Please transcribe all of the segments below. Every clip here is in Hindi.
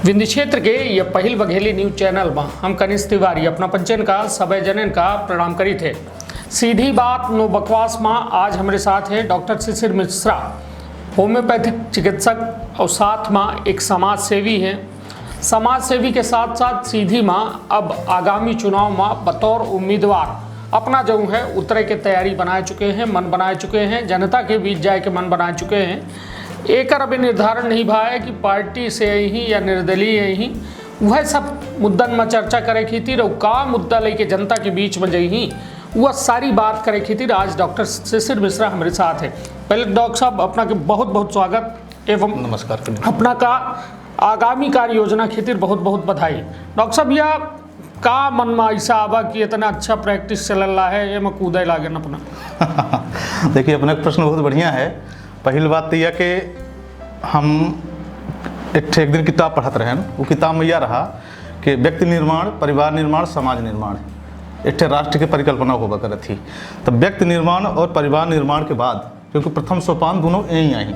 विंध्य क्षेत्र के ये पहिल बघेली न्यूज चैनल में हम कनिष्ठ तिवारी अपना पंचन का सबै जनन का प्रणाम करी थे। सीधी बात नो बकवास में आज हमारे साथ है डॉक्टर शिशिर मिश्रा, होम्योपैथिक चिकित्सक और साथ में एक समाज सेवी हैं। समाज सेवी के साथ साथ सीधी में अब आगामी चुनाव में बतौर उम्मीदवार अपना जो है उतरे के तैयारी बनाए चुके हैं, मन बनाए चुके हैं, जनता के बीच जाए के मन बनाए चुके हैं। एक अभी निर्धारण नहीं भा है कि पार्टी से ही या निर्दलीय ही वह सब मुद्दन में चर्चा करे खीतिर और का मुद्दा लेके जनता के बीच में जही वह सारी बात करे खीतिर आज डॉक्टर शिशिर मिश्रा हमारे साथ है। पहले डॉक्टर साहब अपना के बहुत बहुत स्वागत एवं नमस्कार। अपना का आगामी कार्य योजना खीतिर बहुत बहुत बधाई। डॉक्टर साहब यह का मन में ऐसा आवा कि इतना अच्छा प्रैक्टिस चल रहा है ये में कूदे लागे अपना। देखिए, अपना प्रश्न बहुत बढ़िया है। पहली बात तो यह कि हम एक दिन किताब पढ़ते रहे, वो किताब में यह रहा कि व्यक्ति निर्माण, परिवार निर्माण, समाज निर्माण एक राष्ट्र की परिकल्पना होगा कर थी। तो व्यक्ति निर्माण और परिवार निर्माण के बाद, क्योंकि प्रथम सोपान दोनों यहीं आई,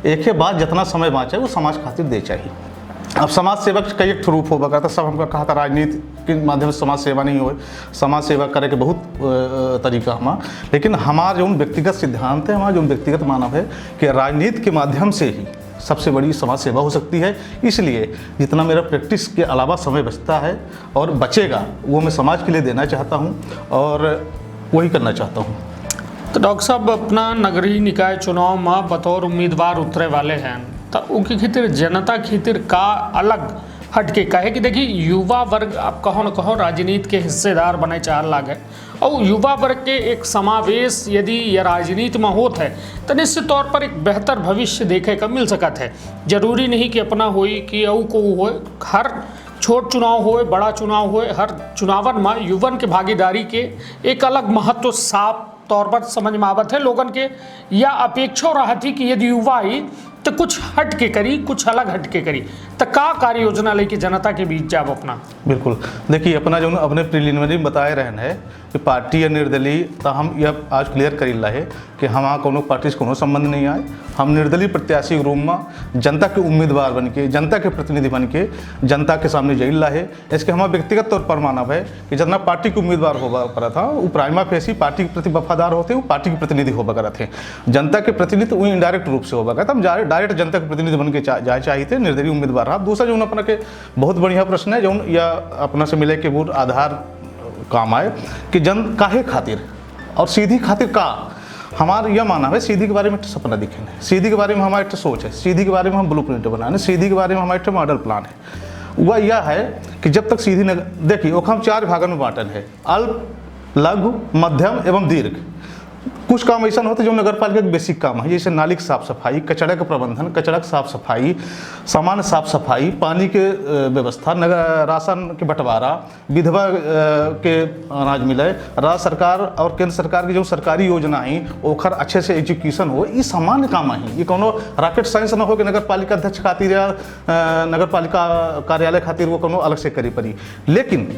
एक ही बाद जितना समय बाँचे वो समाज खातिर दे चाहिए। अब समाज सेवक का एक रूप होगा करता, सब हमको कहा था राजनीति के माध्यम से समाज सेवा नहीं हो, समाज सेवा करे के बहुत तरीका हमारा, लेकिन हमारा जो व्यक्तिगत सिद्धांत है, हमारा जो व्यक्तिगत मानव है कि राजनीति के माध्यम से ही सबसे बड़ी समाज सेवा हो सकती है। इसलिए जितना मेरा प्रैक्टिस के अलावा समय बचता है और बचेगा वो मैं समाज के लिए देना चाहता हूँ और वही करना चाहता हूँ। तो डॉक्टर साहब अपना नगरीय निकाय चुनाव में बतौर उम्मीदवार उतरे वाले हैं, तो उनकी खीतिर जनता खीतिर का अलग हटके कहे कि देखिए युवा वर्ग आप कहो न कहो राजनीति के हिस्सेदार बने चार लागे और युवा वर्ग के एक समावेश यदि यह राजनीति में होता है तो निश्चित तौर पर एक बेहतर भविष्य देखे का मिल सकता है। जरूरी नहीं कि अपना होई कि अऊ को हो, हर छोट चुनाव हो बड़ा चुनाव हो, हर चुनावन में युवन के भागीदारी के एक अलग महत्व साफ तौर पर समझ में आवत है। लोगन के या अपेक्षा रहा थी कि यदि युवा आई तो कुछ हट के करी, कुछ अलग हट के करी, तो का कार्य योजना लेके जनता के बीच जाब अपना। बिल्कुल, देखिए अपना जो अपने प्रिलिमिनरी में बताए रहन है कि पार्टी या निर्दलीय, तो हम यह आज क्लियर करी ला है कि हमारा कोनो पार्टी से कोनो संबंध नहीं आए। हम निर्दलीय प्रत्याशी के रूप में जनता के उम्मीदवार बन के, जनता के प्रतिनिधि बन के जनता के सामने जइल ला है। इसके हमारा व्यक्तिगत तौर पर मानव है कि जितना पार्टी के उम्मीदवार होगा करा था वो प्राइमा फेसी पार्टी के प्रति वफादार होते, वो पार्टी के प्रतिनिधि होगा करा थे। जनता के प्रतिनिधि वो इनडायरेक्ट रूप से होगा, हम डायरेक्ट जनता के प्रतिनिधि बन के जाए चाहिए थे निर्दलीय उम्मीदवार रहा। दूसरा जो अपना के बहुत बढ़िया प्रश्न है जो या अपना से मिले के वो आधार काम आए कि जन काहे खातिर और सीधी खातिर का हमारा यह माना है। सीधी के बारे में एक सपना दिखे है, सीधी के बारे में हमारा एक सोच है, सीधी के बारे में हम ब्लू प्रिंट बनाने, सीधी के बारे में हमारा एक मॉडल प्लान है। वह यह है कि जब तक सीधी न देखिए वो हम 4 भागों में बांटन है, अल्प, लघु, मध्यम एवं दीर्घ। कुछ काम ऐसा होता है जो नगर पालिका के बेसिक काम है, जैसे नाली की साफ सफाई, कचरा का प्रबंधन, कचरा की साफ सफाई, सामान्य साफ सफाई, पानी के व्यवस्था, नगर राशन के बंटवारा, विधवा के अनाज मिले, राज्य सरकार और केंद्र सरकार की जो सरकारी योजना है ओखर अच्छे से एजुकेशन हो, ये सामान्य काम है। ये कोनो रॉकेट साइंस ना हो कि नगर पालिका अध्यक्ष खातिर या नगर पालिका कार्यालय खातिर वो कोनो अलग से करी पड़ी। लेकिन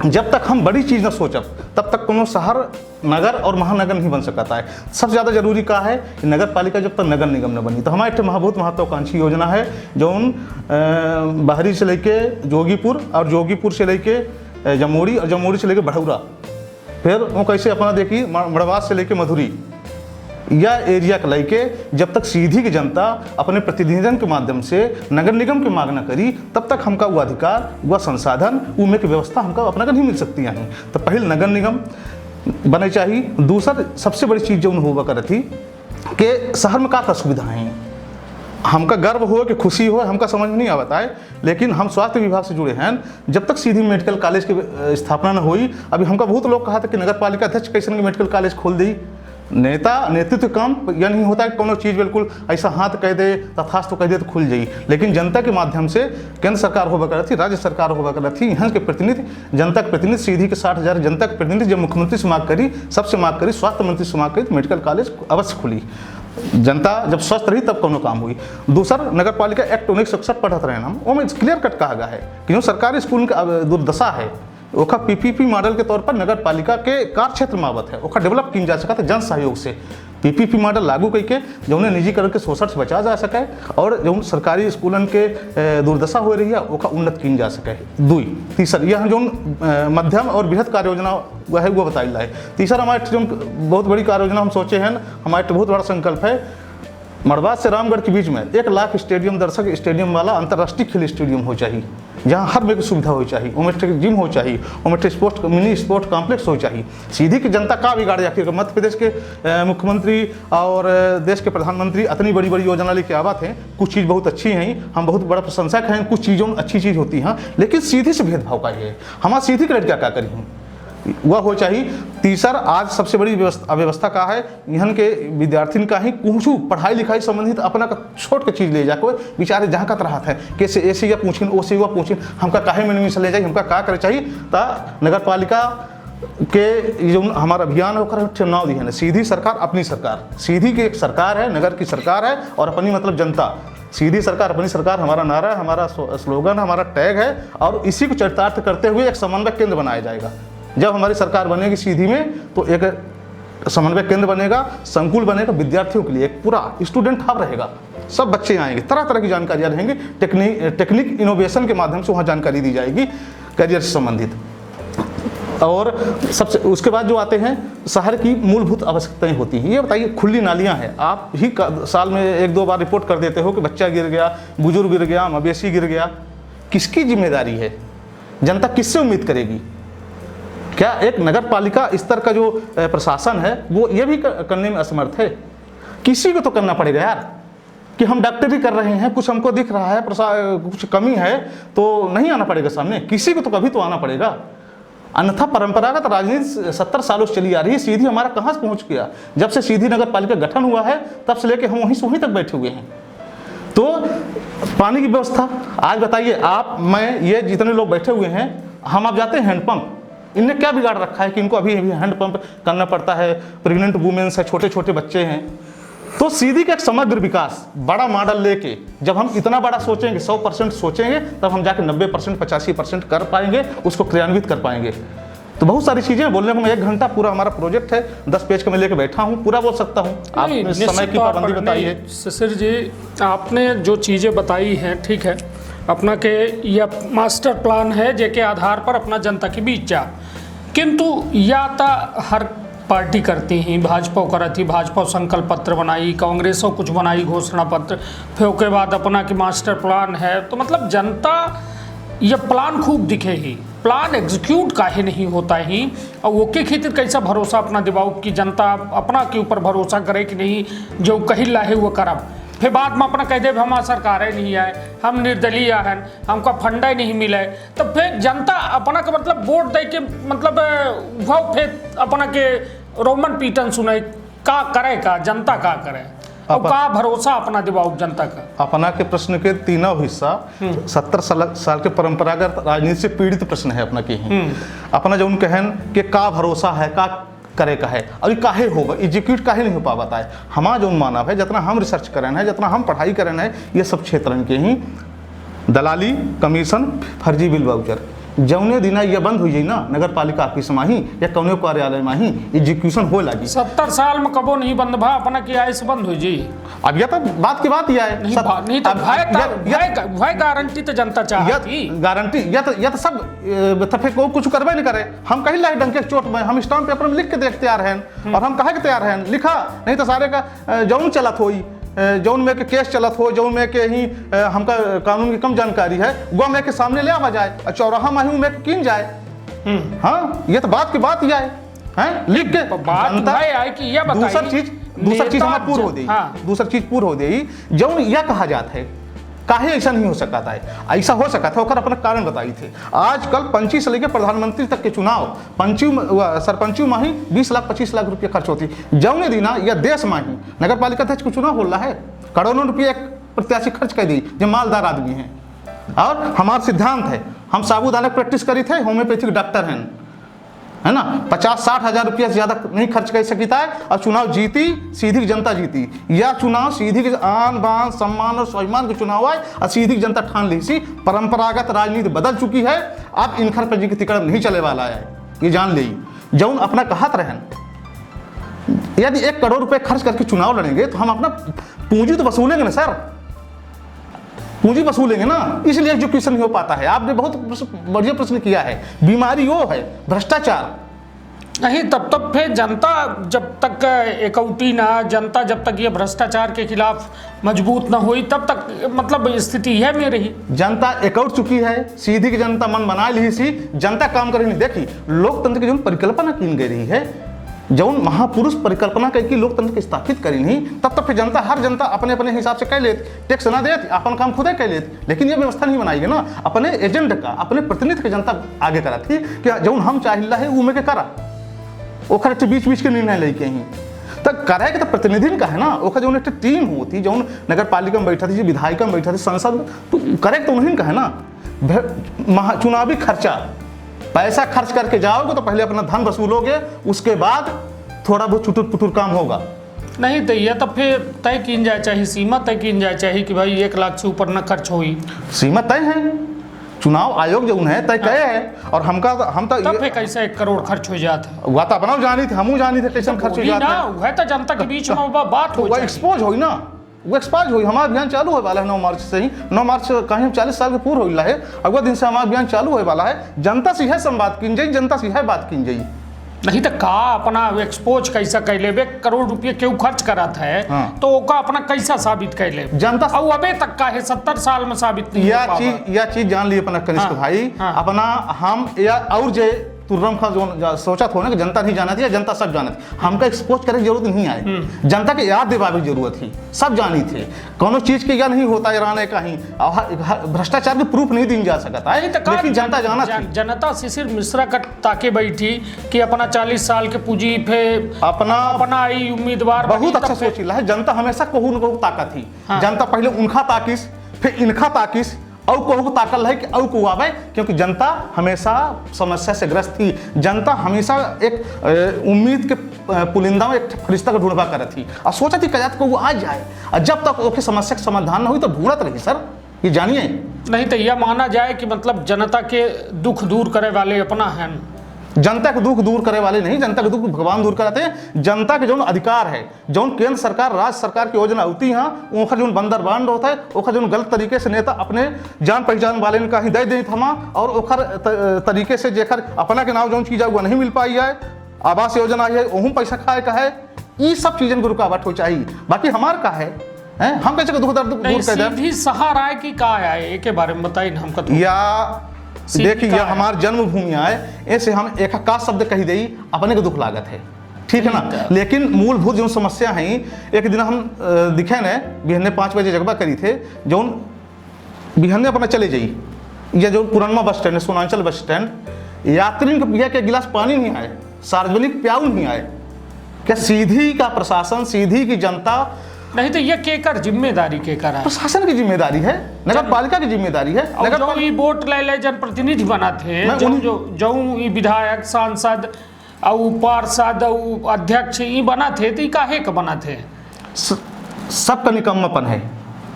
जब तक हम बड़ी चीज़ न सोचब तब तक कोनो शहर, नगर और महानगर नहीं बन सकता है। सबसे ज़्यादा जरूरी का है कि नगर पालिका जब तक नगर निगम न बनी। तो हमारे एक बहुत महत्वाकांक्षी योजना है जो बाहरी से लेके जोगीपुर और जोगीपुर से लेके जमोरी और जमोरी से लेके बढ़ौरा, फिर वो कैसे अपना देखिए मड़वास से लेके मधुरी, यह एरिया को लेके जब तक सीधी की जनता अपने प्रतिनिधित्व के माध्यम से नगर निगम की मांग न करी तब तक हमका वो अधिकार, वह संसाधन, उनमें की व्यवस्था हमका अपना का नहीं मिल सकती है। तो पहले नगर निगम बने चाहिए। दूसरा सबसे बड़ी चीज़ जो होगा कर थी कि शहर में का सुविधाएँ हैं, हमका गर्व हो कि खुशी हो हमका समझ में नहीं आता है, लेकिन हम स्वास्थ्य विभाग से जुड़े हैं। जब तक सीधी मेडिकल कॉलेज की स्थापना न हुई, अभी हमका बहुत लोग कहा था कि नगर पालिका अध्यक्ष कैसे मेडिकल कॉलेज खोल दी। नेतृत्व काम यह नहीं होता है कि कोनो चीज़ बिल्कुल ऐसा हाथ कह दे, तथास्तु कह दे तो खुल जाई। लेकिन जनता के माध्यम से केंद्र सरकार होगा कर थी, राज्य सरकार होगा कर थी, यहाँ के प्रतिनिधि, जनता के प्रतिनिधि सीधी के 60,000 जनता के प्रतिनिधि जब मुख्यमंत्री से मांग करी, सबसे मांग करी, स्वास्थ्य मंत्री से मांग करी, तो मेडिकल कॉलेज अवश्य खुली। जनता जब स्वस्थ रही तब कोनो काम हुई। दूसरा नगर पालिका एक्ट 1961 पढ़ते रहे हम, वो में क्लियर कट कहा गया है कि जो सरकारी स्कूल का दुर्दशा है ओका पीपीपी मॉडल के तौर पर नगर पालिका के कार्य क्षेत्र में आवत है, ओका डेवलप की जा सकता है जन सहयोग से। पीपीपी मॉडल लागू करके जो उन्हें निजीकरण के शोषण से बचा जा सके और जो सरकारी स्कूलन के दुर्दशा हो रही है ओका उन्नत की जा सके। दुई तीसर यह जो मध्यम और बृहद कार्य योजना वह है वो बताई है। तीसरा हमारे जो बहुत बड़ी कार्य योजना हम सोचे हैं, हमारे बहुत बड़ा संकल्प है मड़वा से रामगढ़ के बीच में 1 लाख स्टेडियम दर्शक स्टेडियम वाला अंतर्राष्ट्रीय खेल स्टेडियम हो चाहिए, जहाँ हर में की सुविधा हो चाहिए, उमें जिम हो चाहिए, उमें स्पोर्ट्स मिनी स्पोर्ट्स कॉम्प्लेक्स हो चाहिए। सीधी की जनता का बिगाड़ जाती है। मध्य प्रदेश के मुख्यमंत्री और देश के प्रधानमंत्री इतनी बड़ी बड़ी योजना लेके आवा थे, कुछ चीज़ बहुत अच्छी हैं, हम बहुत बड़ा प्रशंसक हैं, कुछ चीज़ों में अच्छी चीज़ होती हैं, लेकिन सीधी से भेदभाव का ये हमारा सीधी क्रेडिट क्या करी वह हो चाहिए। तीसरा आज सबसे बड़ी अव्यवस्था का है, यहाँ के विद्यार्थी का ही कुछ पढ़ाई लिखाई संबंधित अपना का छोट के चीज़ ले जा कोई बेचारे जहाँ का तरह है कैसे ऐसे या पूछिन ओ से वह पूछिन हमका काहे में ले जाए, हमका का करे चाहिए। ता नगर पालिका के जो हमारा अभियान होकर चुनाव दी है, सीधी सरकार अपनी सरकार, सीधी की एक सरकार है, नगर की सरकार है और अपनी मतलब जनता। सीधी सरकार अपनी सरकार हमारा नारा है, हमारा स्लोगन, हमारा टैग है और इसी को चरितार्थ करते हुए एक समन्वय केंद्र बनाया जाएगा। जब हमारी सरकार बनेगी सीधी में तो एक समन्वय केंद्र बनेगा, संकुल बनेगा, विद्यार्थियों के लिए एक पूरा स्टूडेंट हब रहेगा, सब बच्चे आएंगे, तरह तरह की जानकारियाँ रहेंगी, टेक्निक इनोवेशन के माध्यम से वहाँ जानकारी दी जाएगी करियर से संबंधित। और सबसे उसके बाद जो आते हैं शहर की मूलभूत आवश्यकताएं होती हैं। ये बताइए खुली नालियाँ हैं, आप ही साल में 1-2 बार रिपोर्ट कर देते हो कि बच्चा गिर गया, बुजुर्ग गिर गया, मवेशी गिर गया, किसकी जिम्मेदारी है? जनता किससे उम्मीद करेगी? क्या एक नगर पालिका स्तर का जो प्रशासन है वो ये भी करने में असमर्थ है? किसी को तो करना पड़ेगा यार, कि हम डॉक्टरी कर रहे हैं, कुछ हमको दिख रहा है, कुछ कमी है तो नहीं आना पड़ेगा सामने, किसी को तो कभी तो आना पड़ेगा। अन्यथा परंपरागत राजनीति 70 सालों से चली आ रही है, सीधी हमारा कहाँ से पहुँच गया? जब से सीधी नगर पालिका गठन हुआ है तब से लेके हम वहीं से वहीं तक बैठे हुए हैं। तो पानी की व्यवस्था आज बताइए आप, मैं, ये जितने लोग बैठे हुए हैं, हम आप जाते हैं हैंडपम्प, इनने क्या बिगाड़ रखा है कि इनको अभी हैंडपम्प करना पड़ता है? प्रेग्नेंट वुमेन्स है, छोटे छोटे बच्चे हैं। तो सीधी का एक समग्र विकास बड़ा मॉडल लेके जब हम इतना बड़ा सोचेंगे, 100% सोचेंगे, तब हम जाके 90% 85% कर पाएंगे, उसको क्रियान्वित कर पाएंगे। तो बहुत सारी चीज़ें बोलने को 1 घंटा पूरा हमारा प्रोजेक्ट है, 10 पेज का मैं लेके बैठा हूँ, पूरा बोल सकता हूँ। आप समय की पाबंदी बताइए। शिशिर जी, आपने जो चीज़ें बताई हैं ठीक है, अपना के यह मास्टर प्लान है जेके आधार पर अपना जनता के बीच जा, किंतु या तो हर पार्टी करती ही, भाजपा करती, भाजपा संकल्प पत्र बनाई, कांग्रेसों कुछ बनाई घोषणा पत्र, फिर उसके बाद अपना की मास्टर प्लान है, तो मतलब जनता ये प्लान खूब दिखे ही, प्लान एग्जीक्यूट काहे नहीं होता ही, और वो के खातिर कैसा भरोसा अपना दिवाओ कि जनता अपना के ऊपर भरोसा करे कि नहीं जो कही लाहे वो करब, फिर बाद में अपना कह दे हमारा सरकार नहीं आए, हम निर्दलीय हैं, हमका फंड नहीं मिले, तो फिर जनता अपना का मतलब वोट दे के मतलब वह फिर अपना के रोमन पीटन सुने का करे, का जनता का करे और का भरोसा अपना दिवाओ जनता का। अपना के प्रश्न के तीनों हिस्सा 70 साल के परंपरागत राजनीति से पीड़ित प्रश्न है अपना के ही। अपना जो उनके कहन के का भरोसा है, का करे का है, अभी काहे होगा, एग्जीक्यूट काहे नहीं हो पा बताए। हमारा जो मानव है, जितना हम रिसर्च करें हैं, जितना हम पढ़ाई करें हैं, ये सब क्षेत्र के ही दलाली, कमीशन, फर्जी बिल वाउचर जौने दिना ये बंद हो जाए ना नगर पालिका ऑफिस में ही या कौने कार्यालय में ही एग्जीक्यूशन हो लगी। 70 साल में कबो नहीं बंद भा, अपना की आय से बंद हो जाए। अब यह तो बात की बात यह है, नहीं तो भाई गारंटी तो जनता चाहती, गारंटी या तो सब तफे को कुछ करवे नहीं करे। हम कहीं लाए डंके चोट में, हम स्टाम्प पेपर में लिख के देख तैयार हैं, और हम कहे के तैयार हैं, लिखा नहीं तो सारे का जौन चलत हो, जौन में के केस चलत हो, जौन में के ही हमका कानून की कम जानकारी है, वो में के सामने ले आवा जाए, चौराहा माही में किन जाए। हाँ, ये तो बात की बात यह है, लिख के दूसर चीज हमारा पूर्ण हो गई। दूसरी चीज पूर्ण हो गई, जौन यह कहा जाता है काहे ऐसा नहीं हो सकता है, ऐसा हो सका था, और अपना कारण बताई थे। आजकल पंची से लेकर प्रधानमंत्री तक के चुनाव सरपंचों में ही 20 लाख 25 लाख रुपये खर्च होती, जौने दिना या देश में ही नगर पालिका अध्यक्ष को चुनाव हो रहा है, करोड़ों रुपये एक प्रत्याशी खर्च कर दी, जो मालदार आदमी हैं। और हमारा सिद्धांत है, हम साबूदाना प्रैक्टिस करी थे, होम्योपैथिक डॉक्टर हैं, है ना, 50-60 हज़ार रुपया से ज़्यादा नहीं खर्च कर सकता है और चुनाव जीती, सीधी जनता जीती। यह चुनाव सीधी के आन बान सम्मान और स्वाभिमान के चुनाव है और सीधी जनता ठान ली सी। परंपरागत राजनीति बदल चुकी है, अब इनखर पर जी की तिकड़ नहीं चले वाला है, ये जान ली। जौन अपना कहत रहन, यदि 1 करोड़ रुपए खर्च करके चुनाव लड़ेंगे तो हम अपना पूंजी तो वसूलेंगे ना सर, पूंजी वसूलेंगे ना, इसलिए एजुकेशन नहीं हो पाता है। आपने बहुत बढ़िया प्रश्न किया है। बीमारी वो है भ्रष्टाचार। नहीं, तब तक फिर जनता जब तक एकौटी ना, जनता जब तक ये भ्रष्टाचार के खिलाफ मजबूत ना हुई तब तक मतलब स्थिति है में रही। जनता एकौट चुकी है, सीधी की जनता मन बना ली सी, जनता काम कर नहीं। देखी लोकतंत्र की जो परिकल्पना की गई रही है, जौन महापुरुष परिकल्पना करके लोकतंत्र के स्थापित करी नहीं, तब तक फिर जनता हर जनता अपने अपने हिसाब से कह लेती, टैक्स ना देती, अपन काम खुद कह लेती। लेकिन ये व्यवस्था नहीं बनाई ना, अपने एजेंट का, अपने प्रतिनिधि की जनता आगे करा थी कि जौन हम चाहिए है वो में के करा, ओखर बीच बीच के निर्णय लेके ही तक करे के तो प्रतिनिधि का है ना। ओखर जो एक टीम होती, जौन नगर पालिका में बैठा थी, विधायिका में बैठा थी, संसद, तो करे तो उन्हीं का है ना। चुनावी खर्चा पैसा खर्च करके जाओगे तो पहले अपना धन वसूलोगे, उसके बाद थोड़ा बहुत चुटुर पुटुर काम होगा। नहीं तो ये तो फिर तय की जाए चाहिए, सीमा तय की जाए चाहिए कि भाई 1 लाख से ऊपर न खर्च हुई। सीमा तय है, चुनाव आयोग जो है तय तय है। और हम तो फिर कैसे 1 करोड़ खर्च हो जाता, वह तो अपना जानी थे, हमू जानी थे कैसे खर्च हो जाता है तो जनता के बीच में बात हो, एक्सपोज हुई ना, वो एक्सपायर हुई। हमारा अभियान चालू होने वाला है 9 मार्च से ही। 9 मार्च कहीं 40 साल के पूर्व हो रहा है, अगले दिन से हमारा अभियान चालू होने वाला है। जनता से है संवाद की जाई, जनता से है बात की जाई। नहीं तो का अपना एक्सपोज कैसा कर ले, 1 करोड़ रुपये क्यों खर्च करा था, हाँ। तो ओका अपना कैसा साबित कर ले जनता, और अबे तक का है 70 साल में साबित नहीं। यह चीज जान ली अपना कनिष्ठ भाई, अपना हम या और जे तुर्रम का जो सोचा था ना कि जनता नहीं जाना थी या जनता सब जाना थी, हमका एक्सपोज करने की जरूरत नहीं आई। जनता के याद दिलाने की जरूरत थी, सब जानी थे। कोनो चीज के या नहीं होता ईरान कहीं भ्रष्टाचार के प्रूफ नहीं दी जा सकता है, लेकिन जनता जाना थी। जनता शिशिर मिश्रा का ताके बैठी कि अपना 40 साल के पूंजी पे अपना आई उम्मीदवार बहुत अच्छा सोचिला है। जनता हमेशा कहू न कहू ताकत थी। जनता पहले उनका ताकिस, फिर इनका ताकिस, और कहू ताकल है कि और को आवे, क्योंकि जनता हमेशा समस्या से ग्रस्त थी। जनता हमेशा एक उम्मीद के पुलिंदा में एक फरिश्ता का ढूंढवा कर थी और सोचा थी कजात को वो आ जाए, और जब तक ओके समस्या का समाधान न हुई तो ढूंढत रही सर, ये जानिए। नहीं तो यह माना जाए कि मतलब जनता के दुख दूर करे वाले अपना है, जनता के दुख दूर करे वाले नहीं, जनता के दुख भगवान दूर कराते हैं। जनता के जो अधिकार है, जो केंद्र सरकार राज्य सरकार की योजना होती है, ओखर जो बंदर बांड होता है, ओखर जो गलत तरीके से नेता अपने जान पहचान वाले ने कहीं दे थमा, और ओखर तरीके से जेकर अपना के नाम जो चीज़ है वो नहीं मिल पाई है, आवास योजना है वहूँ पैसा खाए का है, ये सब चीज़ें को रुकावट हो चाहिए। बाकी हमारे का है हम कैसे दुख दर्द दूर कर दें। सीधी सहारा है कि का है, एक बारे में बताइए हमको तो। या देखिए यह हमारी जन्मभूमि है, ऐसे हम एक का शब्द कही दे अपने को दुख लागत है, ठीक है ना। लेकिन मूलभूत जो समस्या है, एक दिन हम दिखे न बिहने 5 बजे जगबा करी थे, जो बिहने अपना चले जाई, यह जो पुराना बस स्टैंड है, सोनांचल बस स्टैंड, यात्री को पिया के गिलास पानी नहीं आए, सार्वजनिक प्याऊ नहीं आए। क्या सीधी का प्रशासन, सीधी की जनता नहीं तो ये केकर जिम्मेदारी केकर है? प्रशासन की जिम्मेदारी है, नगर पालिका की जिम्मेदारी है। जो ये वोट ले जनप्रतिनिधि बना थे, जो विधायक सांसद और पार्षद और अध्यक्ष ये बना थे, तो काहे का बना थे? सबका निकम्मापन है।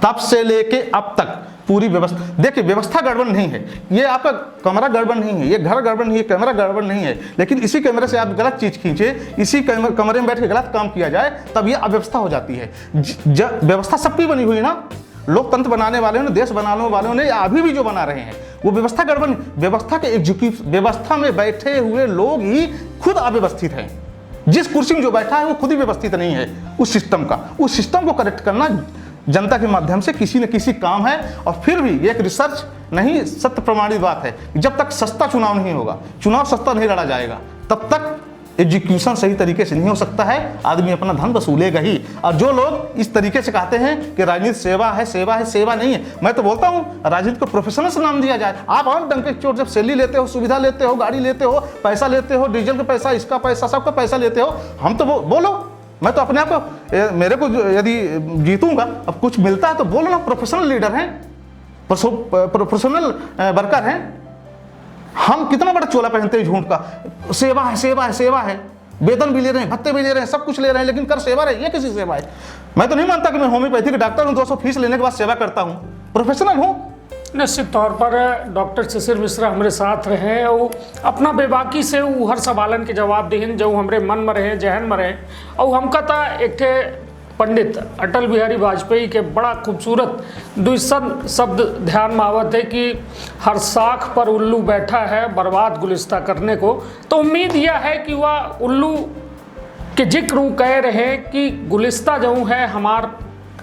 तब से लेके अब तक पूरी व्यवस्था, देखिए व्यवस्था गड़बड़ नहीं है, ये आपका कमरा गड़बड़ नहीं है, ये घर गड़बड़ नहीं है, कैमरा गड़बड़ नहीं है, लेकिन इसी कैमरे से आप गलत चीज़ खींचे, इसी कमरे में बैठ के गलत काम किया जाए, तब ये अव्यवस्था हो जाती है। व्यवस्था सबकी बनी हुई है ना, लोकतंत्र बनाने वालों ने, देश बनाने वालों ने, या अभी भी जो बना रहे हैं, वो व्यवस्था गड़बड़, व्यवस्था के एग्जीक्यूटिव, व्यवस्था में बैठे हुए लोग ही खुद अव्यवस्थित हैं। जिस कुर्सी में जो बैठा है वो खुद ही व्यवस्थित नहीं है उस सिस्टम का। उस सिस्टम को करेक्ट करना जनता के माध्यम से किसी न किसी काम है। और फिर भी एक रिसर्च नहीं, सत्य प्रमाणित बात है, जब तक सस्ता चुनाव नहीं होगा, चुनाव सस्ता नहीं लड़ा जाएगा, तब तक एग्जीक्यूशन सही तरीके से नहीं हो सकता है, आदमी अपना धन वसूलेगा ही। और जो लोग इस तरीके से कहते हैं कि राजनीति सेवा है, सेवा है, सेवा नहीं है, मैं तो बोलता हूँ राजनीति को प्रोफेशनल से नाम दिया जाए। आप और डंके चोट जब सैलरी लेते हो, सुविधा लेते हो, गाड़ी लेते हो, पैसा लेते हो, डीजल का पैसा, इसका पैसा, सबका पैसा लेते हो, हम तो बोलो, मैं तो अपने आप को, मेरे को यदि जीतूंगा, अब कुछ मिलता है तो बोलो ना, प्रोफेशनल लीडर हैं, प्रोफेशनल वर्कर हैं, हम कितना बड़ा चोला पहनते हैं झूठ का, सेवा है सेवा है सेवा है, वेतन भी ले रहे हैं, भत्ते भी ले रहे हैं, सब कुछ ले रहे हैं, लेकिन कर सेवा रही है, किसी सेवा है। मैं तो नहीं मानता कि मैं होम्योपैथी का डॉक्टर हूँ, 200 फीस लेने के बाद सेवा करता हूँ, प्रोफेशनल हूँ। निश्चित तौर पर डॉक्टर शिशिर मिश्रा हमारे साथ रहे और अपना बेबाकी से वो हर सवालन के जवाब देहन जो हमारे मन में रहे, जहन में रहे। और हम कहता एक थे पंडित अटल बिहारी वाजपेयी के बड़ा खूबसूरत द्विशब्द शब्द ध्यान में आवत है कि हर साख पर उल्लू बैठा है बर्बाद गुलिस्ता करने को। तो उम्मीद यह है कि वह उल्लू के जिक्र कह रहे कि गुलिस्ता जो है हमार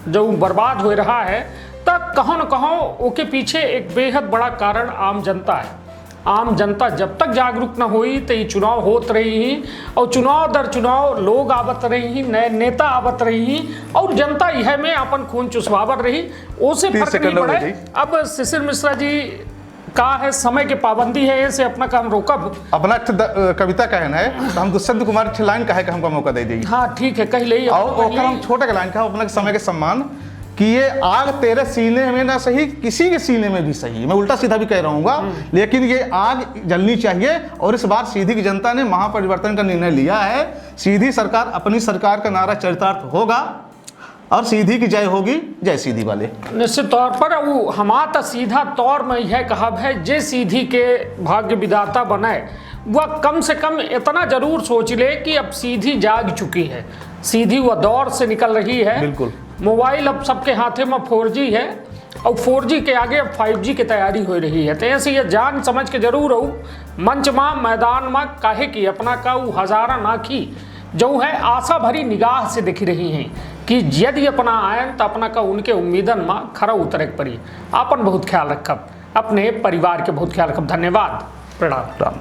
जो बर्बाद हो रहा है, तब कहों न कहों उसके पीछे एक बेहद बड़ा कारण आम जनता है। आम जनता जब तक जागरूक न हुई तो ये चुनाव होत रही ही, और चुनाव दर चुनाव लोग आवत रही ही, नए नेता आवत रही ही, और जनता यह में अपन खून चुसवावर रही, उसे फर्क नहीं पड़े। अब शिशिर मिश्रा जी का है समय की पाबंदी है, ऐसे अपना काम रोकब। अपना कविता कहना है तो हम दुष्यंत कुमार लाइन कहे हमको मौका दे देगी। हाँ ठीक है, कह ले। और हम छोटे लाइन का अपना समय के सम्मान कि ये आग तेरे सीने में ना सही, किसी के सीने में भी सही। मैं उल्टा सीधा भी कह रहूँगा, लेकिन ये आग जलनी चाहिए। और इस बार सीधी की जनता ने महापरिवर्तन का निर्णय लिया है। सीधी सरकार, अपनी सरकार का नारा चरितार्थ होगा और सीधी की जय होगी, जय सीधी वाले। निश्चित तौर पर वो हमारा सीधा तौर में यह कहा है, जे सीधी के भाग्य विधाता बनाए, वह कम से कम इतना जरूर सोच ले कि अब सीधी जाग चुकी है, सीधी वह दौर से निकल रही है। बिल्कुल। मोबाइल अब सबके हाथे में 4G है और 4G के आगे अब 5G की तैयारी हो रही है। तो ऐसे ये जान समझ के जरूर हो मंच में, मैदान में, काहे की अपना का वो हजारा नाखी जो है आशा भरी निगाह से दिख रही हैं कि यदि अपना आयन तो अपना का उनके उम्मीदन में खरा उतरे पड़ी। अपन बहुत ख्याल रखब, अपने परिवार के बहुत ख्याल रखब। धन्यवाद, प्रणाम।